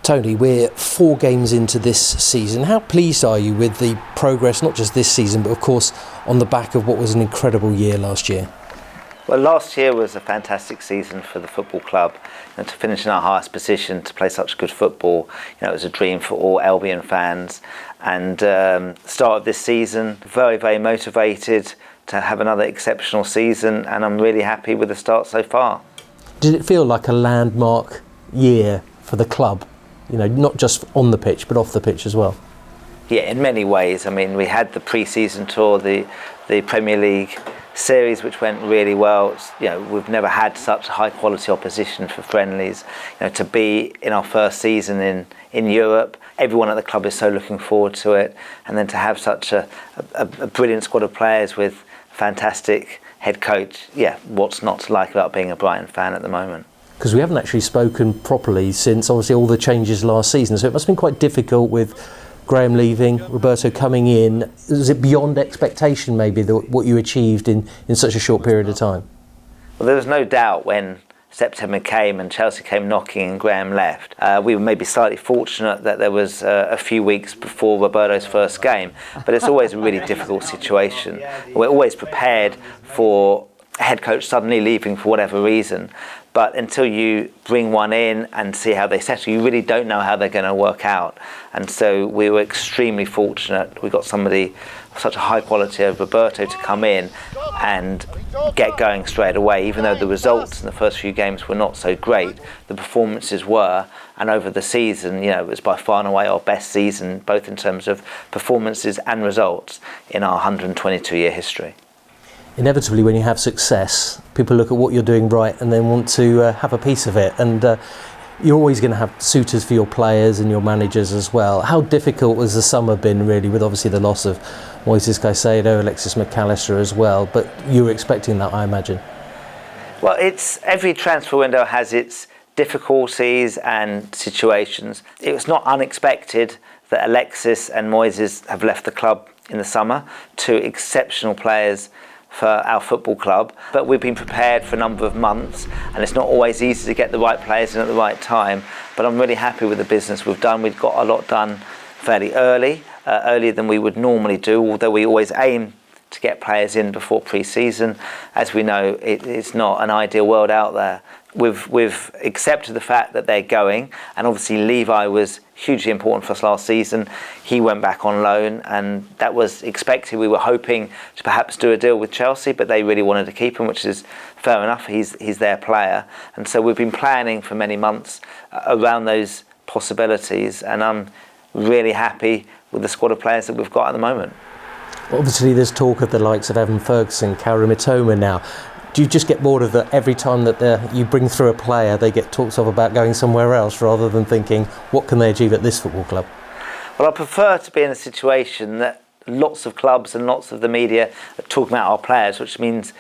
Tony, we're 4 games into this season. How pleased are you with the progress, not just this season, but of course on the back of what was an incredible year last year? Well, last year was a fantastic season for the football club. And to finish in our highest position, to play such good football, it was a dream for all Albion fans. And start of this season, very, very motivated to have another exceptional season, and I'm really happy with the start so far. Did it feel like a landmark year for the club? Not just on the pitch, but off the pitch as well. Yeah, in many ways. I mean, we had the pre-season tour, the Premier League series, which went really well. We've never had such high quality opposition for friendlies. To be in our first season in Europe, everyone at the club is so looking forward to it, and then to have such a brilliant squad of players with fantastic head coach. Yeah, what's not to like about being a Brighton fan at the moment? Because we haven't actually spoken properly since obviously all the changes last season, so it must have been quite difficult with Graham leaving, Roberto coming in. Was it beyond expectation maybe what you achieved in such a short period of time? Well, there was no doubt when September came and Chelsea came knocking and Graham left. We were maybe slightly fortunate that there was a few weeks before Roberto's first game, but it's always a really difficult situation. We're always prepared for a head coach suddenly leaving for whatever reason, but until you bring one in and see how they settle, you really don't know how they're going to work out. And so we were extremely fortunate. We got somebody of such a high quality of Roberto to come in and get going straight away. Even though the results in the first few games were not so great, the performances were, and over the season, it was by far and away our best season, both in terms of performances and results in our 122-year history. Inevitably, when you have success, people look at what you're doing right and then want to have a piece of it. And you're always going to have suitors for your players and your managers as well. How difficult has the summer been, really, with obviously the loss of Moises Caicedo, Alexis McAllister as well? But you were expecting that, I imagine. Well, every transfer window has its difficulties and situations. It was not unexpected that Alexis and Moises have left the club in the summer, 2 exceptional players for our football club, but we've been prepared for a number of months, and it's not always easy to get the right players in at the right time, but I'm really happy with the business we've done. We've got a lot done fairly earlier than we would normally do, although we always aim to get players in before pre-season. As we know, it's not an ideal world out there. We've accepted the fact that they're going, and obviously Levi was hugely important for us last season. He went back on loan, and that was expected. We were hoping to perhaps do a deal with Chelsea, but they really wanted to keep him, which is fair enough. He's their player, and so we've been planning for many months around those possibilities, and I'm really happy with the squad of players that we've got at the moment. Obviously, there's talk of the likes of Evan Ferguson, Karim Mitoma now. Do you just get bored of that every time that you bring through a player, they get talked of about going somewhere else rather than thinking, what can they achieve at this football club? Well, I prefer to be in a situation that lots of clubs and lots of the media are talking about our players, which means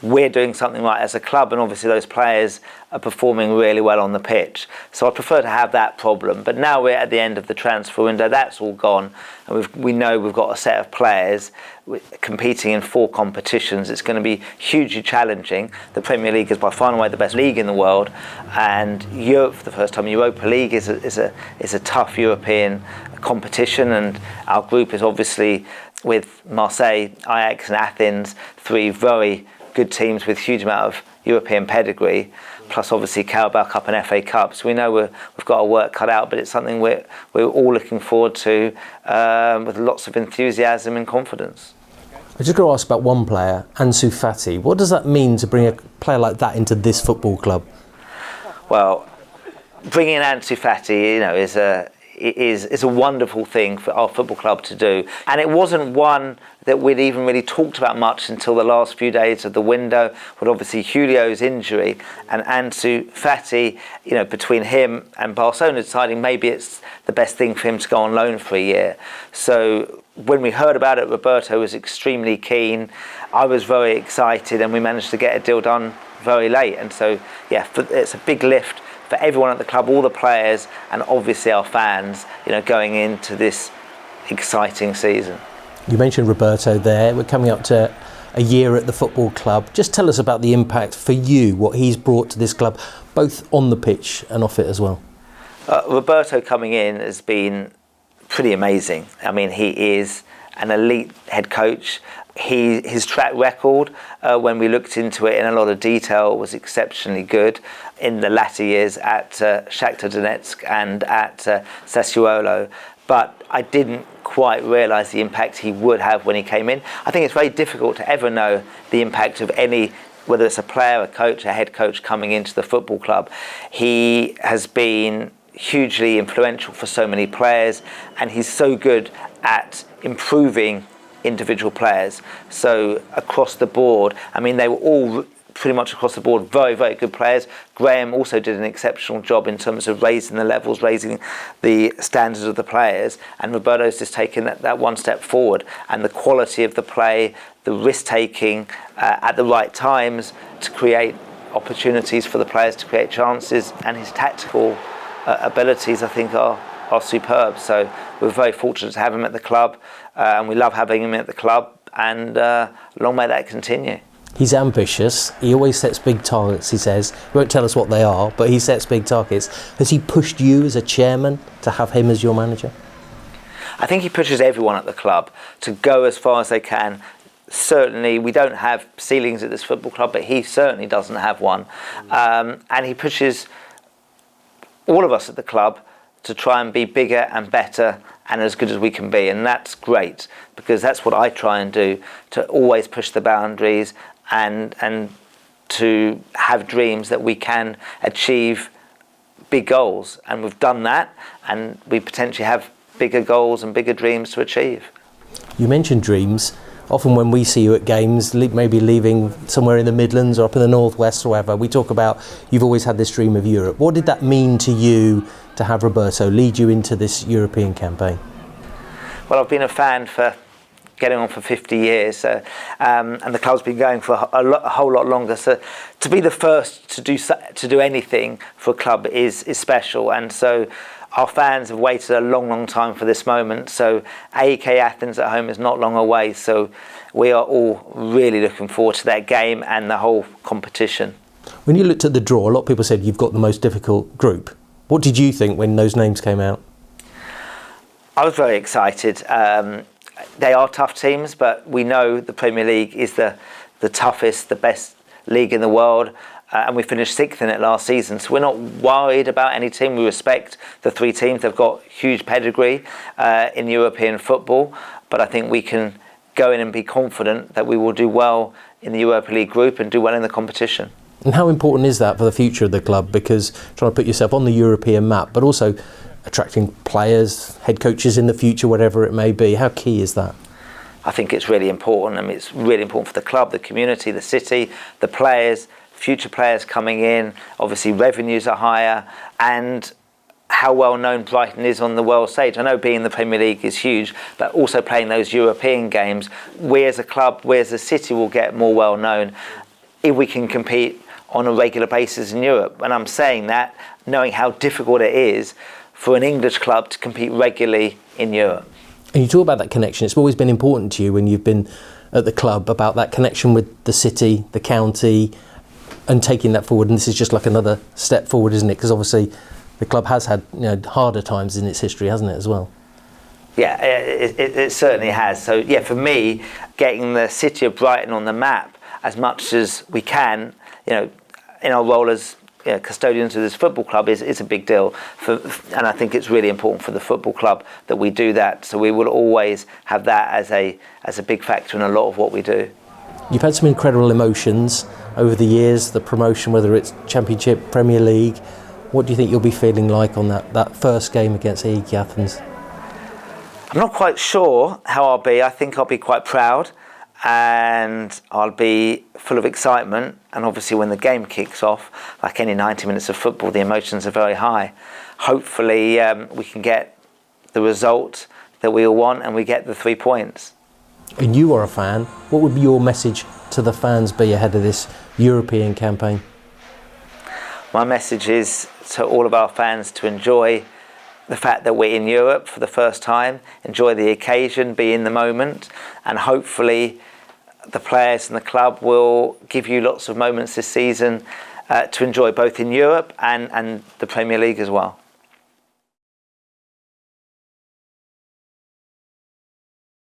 we're doing something right as a club, and obviously those players are performing really well on the pitch. So I prefer to have that problem. But now we're at the end of the transfer window, that's all gone, and we know we've got a set of players competing in 4 competitions. It's going to be hugely challenging. The Premier League is by far and away the best league in the world, and Europe for the first time, Europa League is a tough European competition, and our group is obviously with Marseille, Ajax and Athens, 3 very good teams with huge amount of European pedigree, plus obviously Carabao Cup and FA Cup. So we know we've got our work cut out, but it's something we're all looking forward to with lots of enthusiasm and confidence. I just got to ask about one player, Ansu Fati. What does that mean to bring a player like that into this football club? Well, bringing in Ansu Fati, is a wonderful thing for our football club to do, and it wasn't one that we'd even really talked about much until the last few days of the window, with obviously Julio's injury and Ansu Fati, between him and Barcelona deciding maybe it's the best thing for him to go on loan for a year. So when we heard about it, Roberto was extremely keen. I was very excited, and we managed to get a deal done very late. And so, it's a big lift for everyone at the club, all the players, and obviously our fans, going into this exciting season. You mentioned Roberto there. We're coming up to a year at the football club. Just tell us about the impact for you, what he's brought to this club, both on the pitch and off it as well. Roberto coming in has been pretty amazing. I mean, he is an elite head coach. His track record, when we looked into it in a lot of detail, was exceptionally good in the latter years at Shakhtar Donetsk and at Sassuolo. But I didn't quite realise the impact he would have when he came in. I think it's very difficult to ever know the impact of any, whether it's a player, a coach, a head coach coming into the football club. He has been hugely influential for so many players, and he's so good at improving individual players. So across the board, I mean, they were all pretty much across the board very, very good players. Graham also did an exceptional job in terms of raising the levels, raising the standards of the players, and Roberto's just taken that one step forward. And the quality of the play, the risk taking at the right times to create opportunities for the players, to create chances, and his tactical abilities, I think, are superb. So we're very fortunate to have him at the club, and we love having him at the club, and long may that continue. He's ambitious. He always sets big targets, he says. He won't tell us what they are, but he sets big targets. Has he pushed you as a chairman to have him as your manager? I think he pushes everyone at the club to go as far as they can. Certainly, we don't have ceilings at this football club, but he certainly doesn't have one. And he pushes all of us at the club to try and be bigger and better and as good as we can be. And that's great, because that's what I try and do, to always push the boundaries and to have dreams that we can achieve big goals. And we've done that, and we potentially have bigger goals and bigger dreams to achieve. You mentioned dreams. Often when we see you at games, maybe leaving somewhere in the Midlands or up in the Northwest or wherever, we talk about you've always had this dream of Europe. What did that mean to you to have Roberto lead you into this European campaign? Well, I've been a fan for getting on for 50 years, and the club's been going for a whole lot longer. So to be the first to do anything for a club is special, and so our fans have waited a long, long time for this moment. So AEK Athens at home is not long away. So we are all really looking forward to that game and the whole competition. When you looked at the draw, a lot of people said you've got the most difficult group. What did you think when those names came out? I was very excited. They are tough teams, but we know the Premier League is the toughest, the best league in the world. And we finished 6th in it last season. So we're not worried about any team. We respect the 3 teams. They've got huge pedigree in European football. But I think we can go in and be confident that we will do well in the Europa League group and do well in the competition. And how important is that for the future of the club? Because trying to put yourself on the European map, but also attracting players, head coaches in the future, whatever it may be. How key is that? I think it's really important. I mean, it's really important for the club, the community, the city, the players, future players coming in. Obviously, revenues are higher, and how well known Brighton is on the world stage. I know being in the Premier League is huge, but also playing those European games, we as a club, we as a city will get more well known if we can compete on a regular basis in Europe. And I'm saying that knowing how difficult it is for an English club to compete regularly in Europe. And you talk about that connection. It's always been important to you when you've been at the club, about that connection with the city, the county, and taking that forward. And this is just like another step forward, isn't it? Because obviously the club has had harder times in its history, hasn't it, as well? Yeah, it certainly has. So yeah, for me, getting the city of Brighton on the map as much as we can, in our role as custodians of this football club is a big deal. And I think it's really important for the football club that we do that. So we will always have that as a big factor in a lot of what we do. You've had some incredible emotions over the years, the promotion, whether it's Championship, Premier League. What do you think you'll be feeling like on that first game against AEK Athens? I'm not quite sure how I'll be. I think I'll be quite proud, and I'll be full of excitement. And obviously when the game kicks off, like any 90 minutes of football, the emotions are very high. Hopefully we can get the result that we all want and we get the 3 points. And you are a fan. What would your message to the fans be ahead of this European campaign? My message is to all of our fans to enjoy the fact that we're in Europe for the first time, enjoy the occasion, be in the moment, and hopefully the players and the club will give you lots of moments this season to enjoy both in Europe and the Premier League as well.